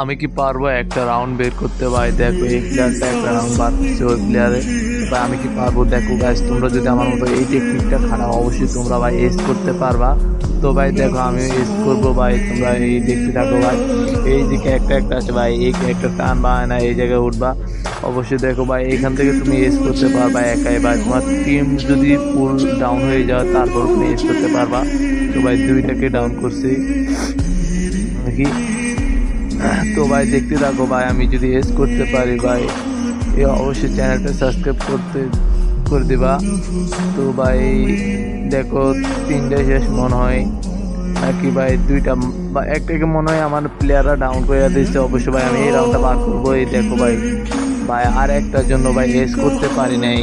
আমি কি পারবো একটা রাউন্ড বের করতে? ভাই দেখো এই প্লেয়ারটা একটা রাউন্ড বার করছে ওই প্লেয়ারে। ভাই আমি কি পারবো? দেখো গাইস, তোমরা যদি আমার মতো এই টেকনিকটা খারাপ, অবশ্যই তোমরা ভাই এস করতে পারবা। তো ভাই দেখো আমি এস করবো ভাই, তোমরা এই দেখতে থাকো ভাই। এই যে ক্যারেক্টার আছে ভাই, এই ক্যারেক্টারটা আনবা না, এই জায়গায় উঠবা। অবশ্যই দেখো ভাই, এখান থেকে তুমি এস করতে পারবা একাই ভাই। তোমার টিম যদি ফুল ডাউন হয়ে যায় তারপর তুমি এস করতে পারবা। তো ভাই দুইটাকে ডাউন করছি দেখি। তো ভাই দেখতে থাকো ভাই, আমি যদি এস করতে পারি ভাই, অবশ্যই চ্যানেলটা সাবস্ক্রাইব করে দিবা। তো ভাই দেখো, তিনটে শেষ মনে হয় নাকি ভাই, দুইটা বা একটাকে মনে হয় আমার প্লেয়াররা ডাউন করে দিচ্ছে। অবশ্যই ভাই আমি এই রাউন্ডটা বার করবো। এই দেখো ভাই, ভাই আর একটার জন্য ভাই এস করতে পারি নাই।